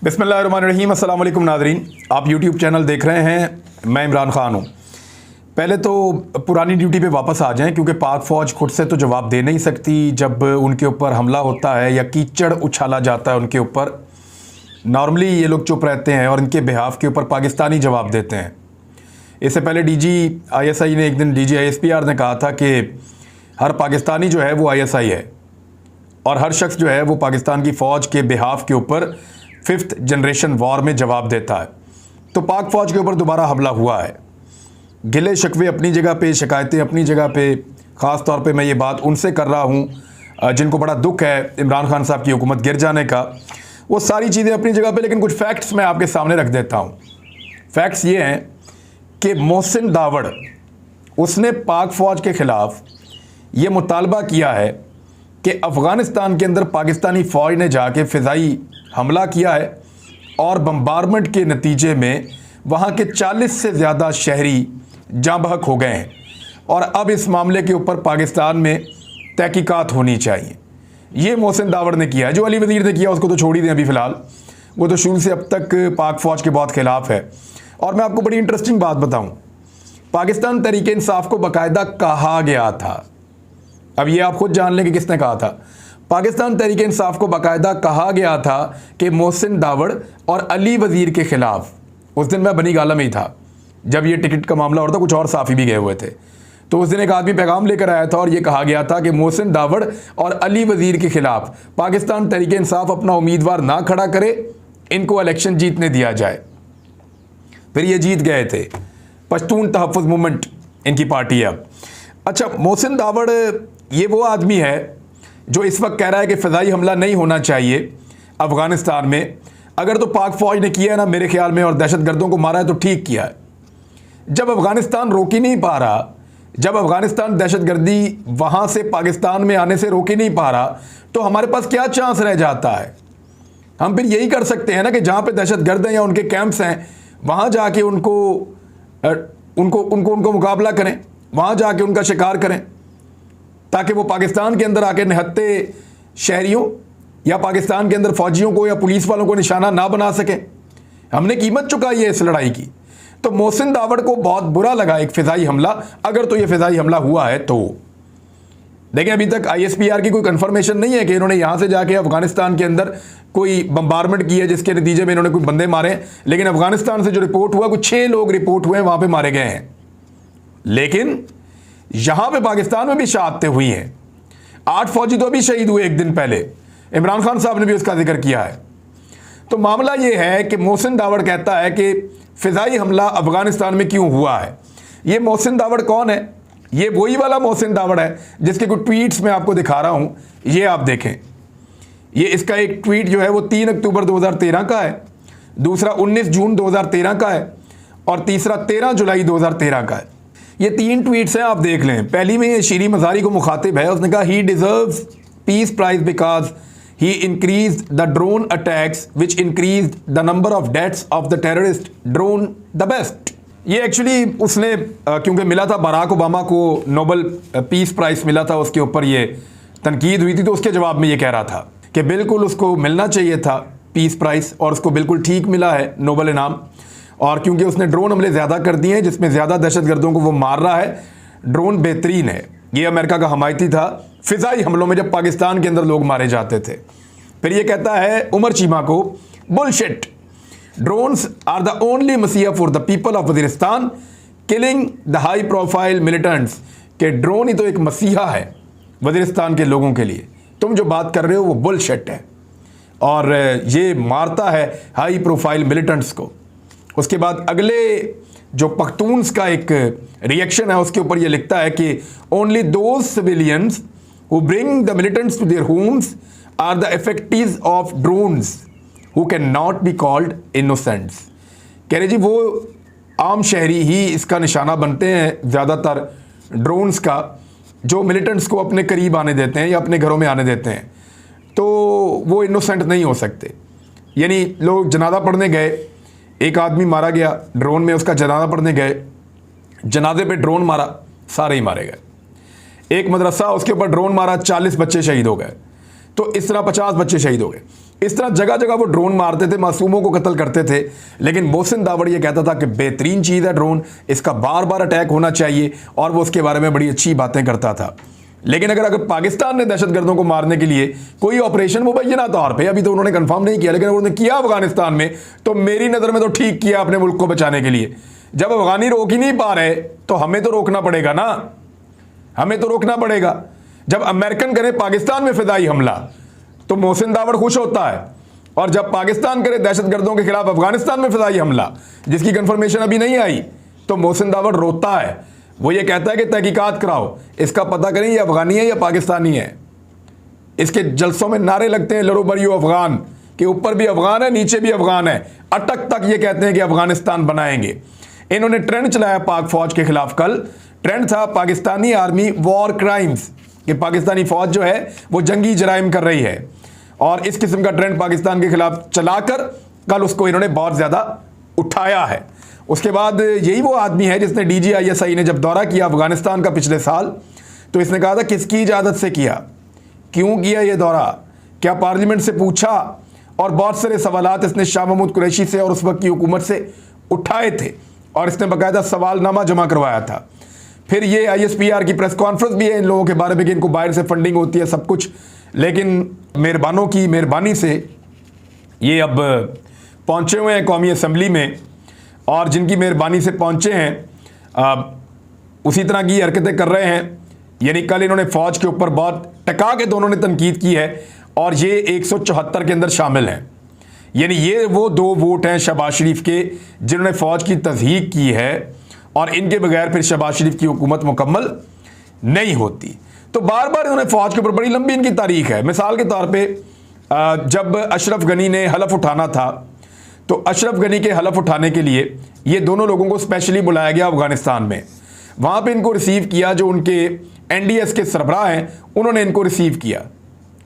बिस्मिल्लाहिर्रहमानिर्रहीम। अस्सलाम वालेकुम नाज़रीन, आप यूट्यूब चैनल देख रहे हैं, मैं इमरान ख़ान हूँ। पहले तो पुरानी ड्यूटी पे वापस आ जाएं, क्योंकि पाक फ़ौज खुद से तो जवाब दे नहीं सकती जब उनके ऊपर हमला होता है या कीचड़ उछाला जाता है उनके ऊपर। नॉर्मली ये लोग चुप रहते हैं और इनके बिहाफ के ऊपर पाकिस्तानी जवाब देते हैं। इससे पहले ISI ने एक दिन ISPR ने कहा था कि हर पाकिस्तानी जो है वो ISI है और हर शख्स जो है वो पाकिस्तान की फ़ौज के बिहाफ के ऊपर 5th जनरेशन वॉर में जवाब देता है। तो पाक फ़ौज के ऊपर दोबारा हमला हुआ है। गिले शिकवे अपनी जगह पे, शिकायतें अपनी जगह पे। ख़ास तौर पे मैं ये बात उनसे कर रहा हूँ जिनको बड़ा दुख है इमरान खान साहब की हुकूमत गिर जाने का। वो सारी चीज़ें अपनी जगह पे, लेकिन कुछ फैक्ट्स मैं आपके सामने रख देता हूँ। फैक्ट्स ये हैं कि मोहसिन दावड़ उसने पाक फ़ौज के ख़िलाफ़ ये मुतालबा किया है कि अफ़गानिस्तान के अंदर पाकिस्तानी फ़ौज ने जाके फ़िज़ाई हमला किया है और बम्बारमेंट के नतीजे में वहाँ के 40 से ज़्यादा शहरी जाँ बहक हो गए हैं और अब इस मामले के ऊपर पाकिस्तान में तहकीकात होनी चाहिए। ये मोहसिन दावड़ ने किया है। जो अली वज़ीर ने किया उसको तो छोड़ ही दें अभी फ़िलहाल, वो तो शुरू से अब तक पाक फ़ौज के बहुत ख़िलाफ़ है। और मैं आपको बड़ी इंटरेस्टिंग बात बताऊँ, पाकिस्तान तहरीक इंसाफ को बाकायदा कहा गया था, अब ये आप खुद जान लें कि किसने कहा था। पाकिस्तान तहरीक इंसाफ को बाकायदा कहा गया था कि मोहसिन दावड़ और अली वज़ीर के ख़िलाफ़, उस दिन मैं बनी गाला में ही था जब ये टिकट का मामला हो रहा था, कुछ और साफ़ी भी गए हुए थे। तो उस दिन एक आदमी पैगाम लेकर आया था और ये कहा गया था कि मोहसिन दावड़ और अली वज़ीर के ख़िलाफ़ पाकिस्तान तहरीक इंसाफ अपना उम्मीदवार ना खड़ा करे, इनको इलेक्शन जीतने दिया जाए। फिर ये जीत गए थे। पश्तून तहफ़्फ़ुज़ मूवमेंट इनकी पार्टी है अब। अच्छा, मोहसिन दावड़ ये वो आदमी है जो इस वक्त कह रहा है कि फ़िज़ाई हमला नहीं होना चाहिए अफ़गानिस्तान में। अगर तो पाक फ़ौज ने किया है ना मेरे ख्याल में, और दहशतगर्दों को मारा है, तो ठीक किया है। जब अफ़गानिस्तान रोक ही नहीं पा रहा, जब अफ़गानिस्तान दहशतगर्दी वहाँ से पाकिस्तान में आने से रोक ही नहीं पा रहा, तो हमारे पास क्या चांस रह जाता है। हम फिर यही कर सकते हैं ना कि जहाँ पे दहशतगर्द हैं या उनके कैंप्स हैं, वहाँ जाके उनको मुकाबला करें, वहाँ जाके उनका शिकार करें, ताकि वो पाकिस्तान के अंदर आके निहत्ते शहरियों या पाकिस्तान के अंदर फ़ौजियों को या पुलिस वालों को निशाना ना बना सकें। हमने कीमत चुकाई है इस लड़ाई की। तो मोहसिन दावड़ को बहुत बुरा लगा एक फ़िज़ाई हमला, अगर तो ये फ़िज़ाई हमला हुआ है तो। लेकिन अभी तक ISPR की कोई कंफर्मेशन नहीं है कि इन्होंने यहाँ से जाके अफ़गानिस्तान के अंदर कोई बम्बारमेंट की है जिसके नतीजे में इन्होंने कोई बंदे मारे। लेकिन अफ़गानिस्तान से जो रिपोर्ट हुआ, कुछ 6 लोग रिपोर्ट हुए हैं वहाँ पर मारे गए हैं। लेकिन यहाँ पे पाकिस्तान में भी शहादतें हुई हैं। 8 फ़ौजी तो अभी शहीद हुए एक दिन पहले, इमरान खान साहब ने भी उसका जिक्र किया है। तो मामला ये है कि मोहसिन दावड़ कहता है कि फ़िज़ाई हमला अफ़गानिस्तान में क्यों हुआ है। ये मोहसिन दावड़ कौन है? ये वही वाला मोहसिन दावड़ है जिसके कुछ ट्वीट्स मैं आपको दिखा रहा हूँ, ये आप देखें। ये इसका एक ट्वीट जो है वो 3 अक्टूबर 2013 का है, दूसरा 19 जून 2013 का है और तीसरा 13 जुलाई 2013 का है। ये 3 ट्वीट्स हैं, आप देख लें। पहली में ये शीरी मज़ारी को मुखातिब है, उसने कहा he deserves peace prize because he increased the drone attacks which increased the number of deaths of the terrorist drone the best. ये एक्चुअली उसने क्योंकि मिला था बराक ओबामा को नोबल पीस प्राइज़ मिला था, उसके ऊपर ये तनकीद हुई थी, तो उसके जवाब में ये कह रहा था कि बिल्कुल उसको मिलना चाहिए था पीस प्राइज़ और उसको बिल्कुल ठीक मिला है नोबल इनाम। और क्योंकि उसने ड्रोन हमले ज़्यादा कर दिए हैं जिसमें ज़्यादा दहशतगर्दों को वो मार रहा है, ड्रोन बेहतरीन है। ये अमेरिका का हमायती था फ़िज़ाई हमलों में जब पाकिस्तान के अंदर लोग मारे जाते थे। फिर ये कहता है उमर चीमा को, bullshit, drones are the only मसीहा for the people of Waziristan killing the high profile militants, के ड्रोन ही तो एक मसीहा है वज़ीरिस्तान के लोगों के लिए। तुम जो बात कर रहे हो वो बुलशिट है और ये मारता है हाई प्रोफाइल मिलिटेंट्स को। उसके बाद अगले जो पख्तून्स का एक रिएक्शन है उसके ऊपर ये लिखता है कि only those civilians who bring the militants to their homes are the effectives of drones who can not be called innocents. कह रहे जी वो आम शहरी ही इसका निशाना बनते हैं ज़्यादातर ड्रोन्स का, जो मिलिटेंट्स को अपने करीब आने देते हैं या अपने घरों में आने देते हैं, तो वो इनोसेंट नहीं हो सकते। यानी लोग जनाजा पढ़ने गए, एक आदमी मारा गया ड्रोन में, उसका जनाजा पढ़ने गए, जनाजे पे ड्रोन मारा, सारे ही मारे गए। एक मदरसा उसके ऊपर ड्रोन मारा, 40 बच्चे शहीद हो गए। तो इस तरह 50 बच्चे शहीद हो गए। इस तरह जगह जगह वो ड्रोन मारते थे, मासूमों को कत्ल करते थे। लेकिन मोहसिन दावड़ ये कहता था कि बेहतरीन चीज़ है ड्रोन, इसका बार बार अटैक होना चाहिए, और वो उसके बारे में बड़ी अच्छी बातें करता था। लेकिन अगर पाकिस्तान ने दहशतगर्दों को मारने के लिए कोई ऑपरेशन मुबैना तौर पे, अभी तो उन्होंने कंफर्म नहीं किया, लेकिन उन्होंने किया अफगानिस्तान में, तो मेरी नज़र में तो ठीक किया अपने मुल्क को बचाने के लिए। जब अफगानी रोक ही नहीं पा रहे तो हमें तो रोकना पड़ेगा ना, हमें तो रोकना पड़ेगा। जब अमेरिकन करे पाकिस्तान में फिदाई हमला तो मोहसिन दावड़ खुश होता है, और जब पाकिस्तान करे दहशतगर्दों के खिलाफ अफगानिस्तान में फिदाई हमला, जिसकी कंफर्मेशन अभी नहीं आई, तो मोहसिन दावड़ रोता है। वो ये कहता है कि तहकीकात कराओ, इसका पता करें ये अफगानी है या पाकिस्तानी है। इसके जलसों में नारे लगते हैं लड़ो बरियो अफगान, के ऊपर भी अफगान है नीचे भी अफगान है, अटक तक ये कहते हैं कि अफगानिस्तान बनाएंगे। इन्होंने ट्रेंड चलाया पाक फौज के खिलाफ। कल ट्रेंड था पाकिस्तानी आर्मी वॉर क्राइम्स, कि पाकिस्तानी फौज जो है वो जंगी जराइम कर रही है, और इस किस्म का ट्रेंड पाकिस्तान के खिलाफ चलाकर कल उसको इन्होंने बहुत ज़्यादा उठाया है। उसके बाद यही वो आदमी है जिसने DGISI ने जब दौरा किया अफगानिस्तान का पिछले साल, तो इसने कहा था किसकी इजाज़त से किया, क्यों किया ये दौरा, क्या पार्लियामेंट से पूछा, और बहुत सारे सवालात इसने शाह महमूद कुरैशी से और उस वक्त की हुकूमत से उठाए थे, और इसने बाकायदा सवालनामा जमा करवाया था। फिर ये ISPR की प्रेस कॉन्फ्रेंस भी है इन लोगों के बारे में कि इनको बाहर से फंडिंग होती है सब कुछ, लेकिन मेहरबानों की मेहरबानी से ये अब पहुँचे हुए हैं कौमी असम्बली में, और जिनकी मेहरबानी से पहुँचे हैं उसी तरह की हरकतें कर रहे हैं। यानी कल इन्होंने फ़ौज के ऊपर बहुत टका के दोनों ने तनकीद की है, और ये 174 के अंदर शामिल हैं। यानी ये वो 2 वोट हैं शहबाज शरीफ के जिन्होंने फ़ौज की तज़हीक की है, और इनके बगैर फिर शहबाज शरीफ की हुकूमत मुकम्मल नहीं होती। तो बार बार इन्होंने फ़ौज के ऊपर, बड़ी लंबी इनकी तारीख है। मिसाल के तौर पे जब अशरफ गनी ने हलफ उठाना था, तो अशरफ गनी के हलफ उठाने के लिए ये दोनों लोगों को स्पेशली बुलाया गया अफगानिस्तान में। वहाँ पे इनको रिसीव किया, जो उनके NDS के सरबराह हैं उन्होंने इनको रिसीव किया,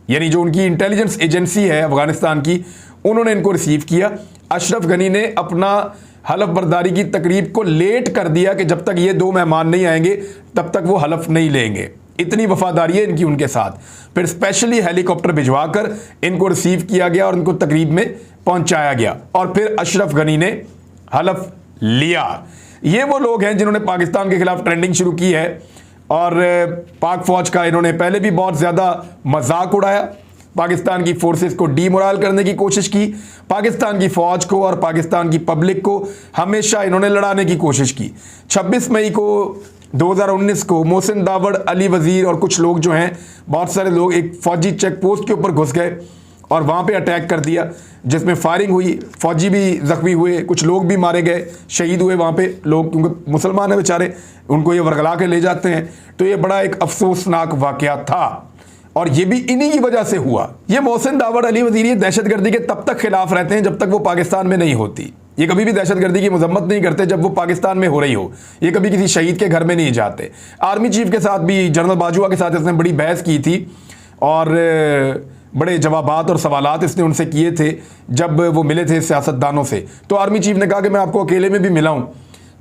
यानी जो उनकी इंटेलिजेंस एजेंसी है अफगानिस्तान की, उन्होंने इनको रिसीव किया। अशरफ गनी ने अपना हलफ बर्दारी की तकरीब को लेट कर दिया कि जब तक ये 2 मेहमान नहीं आएंगे तब तक वो हलफ नहीं लेंगे। इतनी वफादारी है इनकी उनके साथ। फिर स्पेशली हेलीकॉप्टर भिजवाकर इनको रिसीव किया गया और इनको तकरीब में पहुंचाया गया, और फिर अशरफ गनी ने हलफ लिया। ये वो लोग हैं जिन्होंने पाकिस्तान के खिलाफ ट्रेंडिंग शुरू की है, और पाक फौज का इन्होंने पहले भी बहुत ज़्यादा मजाक उड़ाया, पाकिस्तान की फोर्सेस को डीमोरल करने की कोशिश की, पाकिस्तान की फ़ौज को और पाकिस्तान की पब्लिक को हमेशा इन्होंने लड़ाने की कोशिश की। 26 मई को 2019 को मोहसिन दावड़, अली वज़ीर और कुछ लोग जो हैं, बहुत सारे लोग एक फ़ौजी चेक पोस्ट के ऊपर घुस गए और वहाँ पे अटैक कर दिया, जिसमें फायरिंग हुई, फ़ौजी भी ज़ख्मी हुए, कुछ लोग भी मारे गए, शहीद हुए वहाँ पे लोग, क्योंकि मुसलमान है बेचारे, उनको ये वरगला के ले जाते हैं। तो ये बड़ा एक अफसोसनाक वाक़या था, और ये भी इन्हीं की वजह से हुआ। ये मोहसिन दावड़, अली वज़ीर ये दहशतगर्दी के तब तक खिलाफ रहते हैं जब तक वो पाकिस्तान में नहीं होती। ये कभी भी दहशतगर्दी की मजम्मत नहीं करते जब वो पाकिस्तान में हो रही हो। ये कभी किसी शहीद के घर में नहीं जाते। आर्मी चीफ के साथ भी, जनरल बाजवा के साथ इसने बड़ी बहस की थी, और बड़े जवाबात और सवालात इसने उनसे किए थे जब वो मिले थे सियासतदानों से। तो आर्मी चीफ ने कहा कि मैं आपको अकेले में भी मिला हूँ,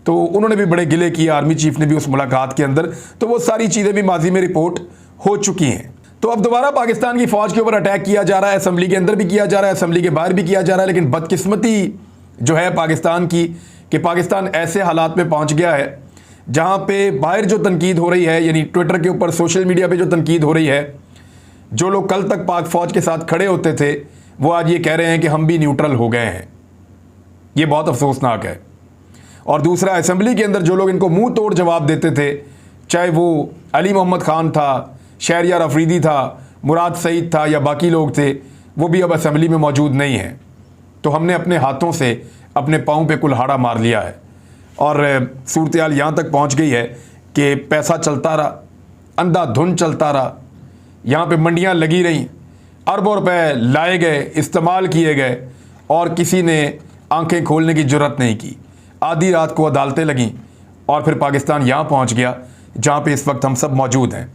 तो उन्होंने भी बड़े गिले किए आर्मी चीफ ने भी उस मुलाकात के अंदर। तो वो सारी चीज़ें भी माजी में रिपोर्ट हो चुकी हैं। तो अब दोबारा पाकिस्तान की फ़ौज के ऊपर अटैक किया जा रहा है, असम्बली के अंदर भी किया जा रहा है, असम्बली के बाहर भी किया जा रहा है। लेकिन बदकिस्मती जो है पाकिस्तान की, कि पाकिस्तान ऐसे हालात में पहुँच गया है जहाँ पे बाहर जो तनकीद हो रही है, यानी ट्विटर के ऊपर, सोशल मीडिया पे जो तनकीद हो रही है, जो लोग कल तक पाक फ़ौज के साथ खड़े होते थे वो आज ये कह रहे हैं कि हम भी न्यूट्रल हो गए हैं। ये बहुत अफसोसनाक है। और दूसरा, असेंबली के अंदर जो लोग इनको मुंह तोड़ जवाब देते थे, चाहे वो अली मोहम्मद ख़ान था, शहरियार अफरीदी था, मुराद सईद था या बाकी लोग थे, वो भी अब असेंबली में मौजूद नहीं हैं। तो हमने अपने हाथों से अपने पाँव पे कुल्हाड़ा मार लिया है, और सूरत हाल यहाँ तक पहुँच गई है कि पैसा चलता रहा, अंधाधुंध चलता रहा, यहाँ पे मंडियाँ लगी रहीं, अरबों रुपए लाए गए, इस्तेमाल किए गए, और किसी ने आंखें खोलने की जुर्रत नहीं की। आधी रात को अदालतें लगीं, और फिर पाकिस्तान यहाँ पहुँच गया जहाँ पे इस वक्त हम सब मौजूद हैं।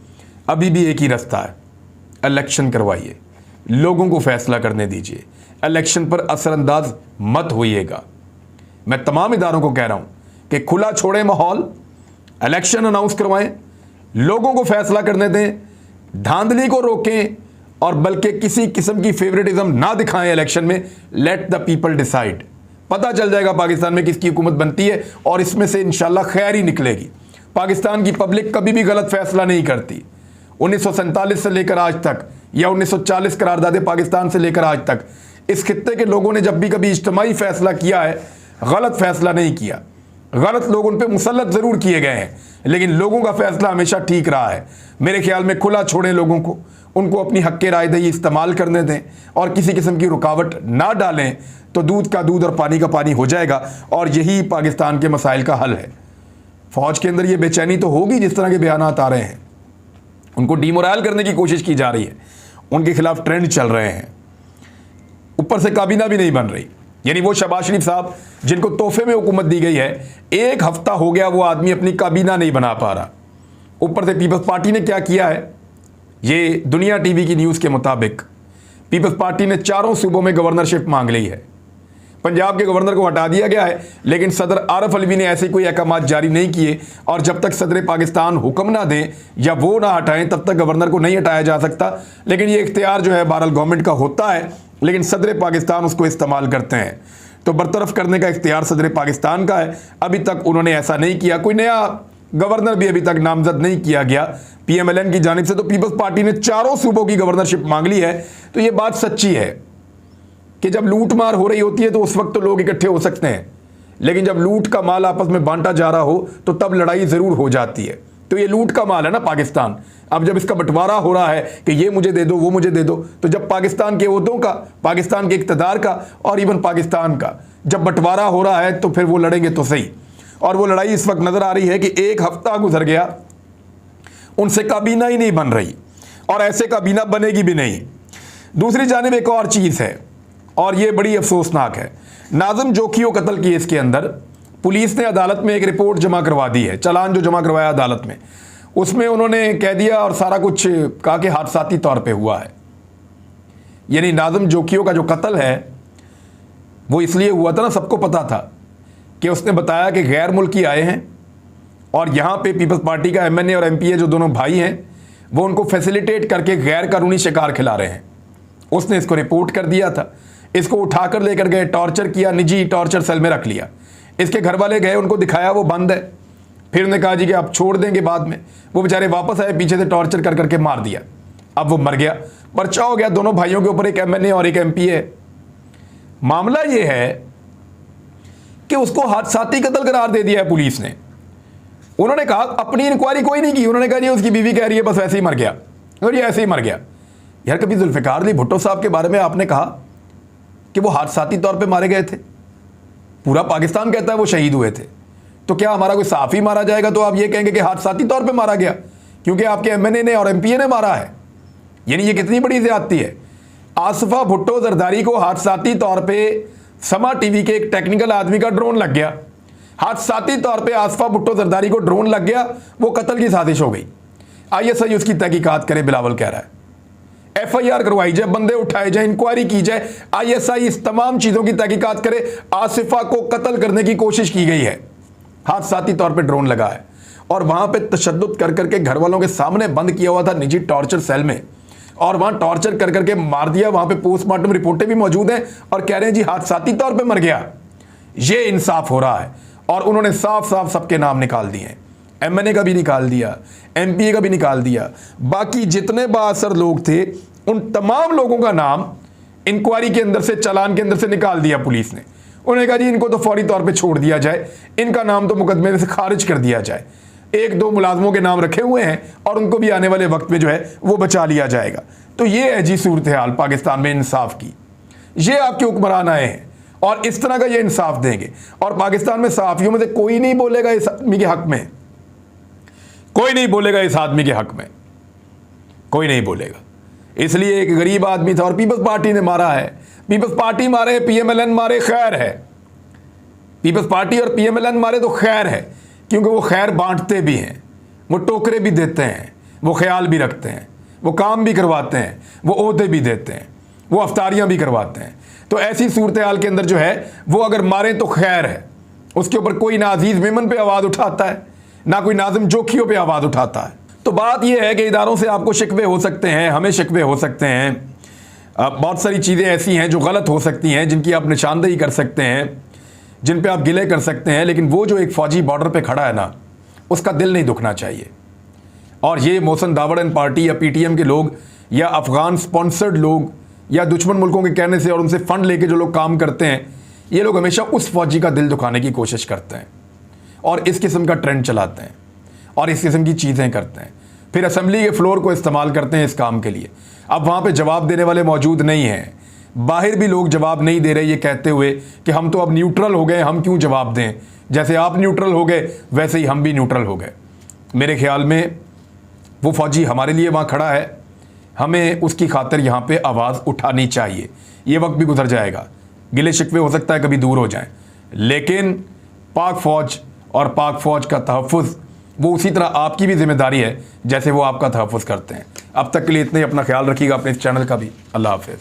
अभी भी एक ही रास्ता है, इलेक्शन करवाइए, लोगों को फैसला करने दीजिए, इलेक्शन पर असरअंदाज मत होइएगा। मैं तमाम इदारों को कह रहा हूँ कि खुला छोड़ें माहौल, इलेक्शन अनाउंस करवाएं, लोगों को फैसला करने दें, धांधली को रोकें, और बल्कि किसी किस्म की फेवरेटिज्म ना दिखाएं इलेक्शन में। Let the people decide. पता चल जाएगा पाकिस्तान में किसकी हुकूमत बनती है और इसमें से इंशाल्लाह खैर ही निकलेगी। पाकिस्तान की पब्लिक कभी भी गलत फैसला नहीं करती। 1947 से लेकर आज तक या 1940 करारदादे पाकिस्तान से लेकर आज तक इस खित्ते के लोगों ने जब भी कभी इज्तिमाई फैसला किया है, गलत फैसला नहीं किया। गलत लोग उन पर मुसल्लत ज़रूर किए गए हैं, लेकिन लोगों का फैसला हमेशा ठीक रहा है। मेरे ख्याल में खुला छोड़ें लोगों को, उनको अपनी हक़ राय दही इस्तेमाल करने दें और किसी किस्म की रुकावट ना डालें, तो दूध का दूध और पानी का पानी हो जाएगा। और यही पाकिस्तान के मसाइल का हल है। फ़ौज के अंदर ये बेचैनी तो होगी, जिस तरह के बयानात आ रहे हैं, उनको डिमोरल करने की कोशिश की जा रही है, उनके खिलाफ ट्रेंड चल रहे हैं। ऊपर से काबीना भी नहीं बन रही, यानी वो शहबाज शरीफ साहब जिनको तोहफे में हुकूमत दी गई है, 1 हफ्ता हो गया वो आदमी अपनी काबीना नहीं बना पा रहा। ऊपर से पीपल्स पार्टी ने क्या किया है, ये दुनिया टीवी की न्यूज़ के मुताबिक पीपल्स पार्टी ने 4 सूबों में गवर्नरशिप मांग ली है। पंजाब के गवर्नर को हटा दिया गया है, लेकिन सदर आरफ अलवी ने ऐसे कोई अहकाम जारी नहीं किए और जब तक सदर पाकिस्तान हुक्म ना दें या वो ना हटाएं तब तक गवर्नर को नहीं हटाया जा सकता। लेकिन ये इख्तियार जो है बहरहाल गवर्नमेंट का होता है, लेकिन सदर पाकिस्तान उसको इस्तेमाल करते हैं। तो बरतरफ करने का इख्तियार सदर पाकिस्तान का है। अभी तक उन्होंने ऐसा नहीं किया, कोई नया गवर्नर भी अभी तक नामजद नहीं किया गया PMLN की जानिब से। तो पीपल्स पार्टी ने 4 सूबों की गवर्नरशिप मांग ली है। तो ये बात सच्ची है कि जब लूट मार हो रही होती है तो उस वक्त तो लोग इकट्ठे हो सकते हैं, लेकिन जब लूट का माल आपस में बांटा जा रहा हो तो तब लड़ाई ज़रूर हो जाती है। तो ये लूट का माल है ना पाकिस्तान। अब जब इसका बंटवारा हो रहा है कि ये मुझे दे दो वो मुझे दे दो, तो जब पाकिस्तान के ओहदों का, पाकिस्तान के इक़्तिदार का और इवन पाकिस्तान का जब बंटवारा हो रहा है तो फिर वो लड़ेंगे तो सही। और वो लड़ाई इस वक्त नज़र आ रही है कि 1 हफ्ता गुजर गया, उनसे काबीना ही नहीं बन रही और ऐसे काबीना बनेगी भी नहीं। दूसरी जानिब एक और चीज़ है और ये बड़ी अफसोसनाक है। नाज़िम जोखियों कत्ल केस के अंदर पुलिस ने अदालत में एक रिपोर्ट जमा करवा दी है, चालान जो जमा करवाया अदालत में, उसमें उन्होंने कह दिया और सारा कुछ कहा कि हादसाती तौर पे हुआ है। यानी नाज़िम जोखियों का जो कत्ल है वो इसलिए हुआ था ना, सबको पता था कि उसने बताया कि गैर मुल्की आए हैं और यहाँ पे पीपल्स पार्टी का MNA और MPA जो दोनों भाई हैं वो उनको फैसिलिटेट करके गैर कानूनी शिकार खिला रहे हैं। उसने इसको रिपोर्ट कर दिया था, इसको उठाकर लेकर गए, टॉर्चर किया, निजी टॉर्चर सेल में रख लिया। इसके घर वाले गए, उनको दिखाया वो बंद है, फिर उन्होंने कहा जी कि आप छोड़ देंगे बाद में। वो बेचारे वापस आए, पीछे से टॉर्चर कर करके मार दिया। अब वो मर गया, पर्चा हो गया दोनों भाइयों के ऊपर, एक MNA और एक MPA है। मामला ये है कि उसको हादसाती कत्ल करार दे दिया है पुलिस ने। उन्होंने कहा अपनी इंक्वायरी कोई नहीं की, उन्होंने कहा जी उसकी बीवी कह रही है बस ऐसे ही मर गया और ये ऐसे ही मर गया। यार कभी जुल्फ़िकार अली भुट्टो साहब के बारे में आपने कहा कि वो हादसाती तौर पे मारे गए थे? पूरा पाकिस्तान कहता है वो शहीद हुए थे। तो क्या हमारा कोई साफ़ी मारा जाएगा तो आप ये कहेंगे कि हादसाती तौर पे मारा गया क्योंकि आपके MNA ने और MPA ने मारा है? यानी ये कितनी बड़ी ज़्यादती है। आसफ़ा भुट्टो जरदारी को हादसाती तौर पे समा TV के एक टेक्निकल आदमी का ड्रोन लग गया। हादसाती तौर पे आसफ़ा भुट्टो जरदारी को ड्रोन लग गया, वो कत्ल की साजिश हो गई। ISI उसकी तहकीकात करे, बिलावल कह रहा है। FIR करवाई जाए, बंदे उठाए जाए, इंक्वायरी की जाए, ISI इस तमाम चीज़ों की तहकीकात करे। आसिफा को कत्ल करने की कोशिश की गई है, हादसाती तौर पे ड्रोन लगा है और वहाँ पे तशद्दुद कर करके घर वालों के सामने बंद किया हुआ था निजी टॉर्चर सेल में, और वहाँ टॉर्चर कर करके मार दिया। वहाँ पे पोस्टमार्टम रिपोर्टें भी मौजूद हैं और कह रहे हैं जी हादसाती तौर पर मर गया। ये इंसाफ हो रहा है और उन्होंने साफ साफ सबके नाम निकाल दिए हैं। MNA का भी निकाल दिया, MPA का भी निकाल दिया, बाकी जितने बाअसर लोग थे उन तमाम लोगों का नाम इंक्वायरी के अंदर से, चालान के अंदर से निकाल दिया पुलिस ने। उन्होंने कहा जी इनको तो फौरी तौर पे छोड़ दिया जाए, इनका नाम तो मुकदमे में से खारिज कर दिया जाए। 1-2 मुलाजमों के नाम रखे हुए हैं और उनको भी आने वाले वक्त में जो है वो बचा लिया जाएगा। तो ये है जी सूरत हाल पाकिस्तान में इंसाफ की। ये आपके हुक्मरान आए हैं और इस तरह का ये इंसाफ देंगे और पाकिस्तान में सहाफ़ियों में से कोई नहीं बोलेगा इस आदमी के हक में, कोई नहीं बोलेगा इस आदमी के हक में, कोई नहीं बोलेगा। इसलिए एक गरीब आदमी था और पीपल्स पार्टी ने मारा है। पीपल्स पार्टी मारे, PMLN मारे, खैर है। पीपल्स पार्टी और PMLN मारे तो खैर है, क्योंकि वो खैर बांटते भी हैं, वो टोकरे भी देते हैं, वो ख्याल भी रखते हैं, वो काम भी करवाते हैं, वो ओहदे भी देते हैं, वो अफ्तारियाँ भी करवाते हैं। तो ऐसी सूरत हाल के अंदर जो है वो अगर मारें तो खैर है। उसके ऊपर कोई ना अजीज़ मेमन पे आवाज़ उठाता है, ना कोई नाज़िम जोखियों पे आवाज़ उठाता है। तो बात यह है कि इदारों से आपको शिकवे हो सकते हैं, हमें शिकवे हो सकते हैं, बहुत सारी चीज़ें ऐसी हैं जो गलत हो सकती हैं, जिनकी आप निशानदेही कर सकते हैं, जिन पे आप गिले कर सकते हैं, लेकिन वो जो एक फ़ौजी बॉर्डर पे खड़ा है ना, उसका दिल नहीं दुखना चाहिए। और ये मोहसिन दावड़न पार्टी या पीटीएम के लोग या अफ़गान स्पॉन्सर्ड लोग या दुश्मन मुल्कों के कहने से और उनसे फ़ंड लेके जो लोग काम करते हैं, ये लोग हमेशा उस फ़ौजी का दिल दुखाने की कोशिश करते हैं और इस किस्म का ट्रेंड चलाते हैं और इस किस्म की चीज़ें करते हैं, फिर असेंबली के फ्लोर को इस्तेमाल करते हैं इस काम के लिए। अब वहाँ पे जवाब देने वाले मौजूद नहीं हैं, बाहर भी लोग जवाब नहीं दे रहे ये कहते हुए कि हम तो अब न्यूट्रल हो गए, हम क्यों जवाब दें, जैसे आप न्यूट्रल हो गए वैसे ही हम भी न्यूट्रल हो गए। मेरे ख्याल में वो फ़ौजी हमारे लिए वहाँ खड़ा है, हमें उसकी खातिर यहाँ पे आवाज़ उठानी चाहिए। ये वक्त भी गुजर जाएगा, गिले शिकवे हो सकता है कभी दूर हो जाएं, लेकिन पाक फ़ौज और पाक फ़ौज का तहफ़्फ़ुज़ वो उसी तरह आपकी भी जिम्मेदारी है जैसे वो आपका तहफ़्फ़ुज़ करते हैं। अब तक के लिए इतने ही, अपना ख्याल रखिएगा, अपने इस चैनल का भी। अल्लाह हाफ़िज़।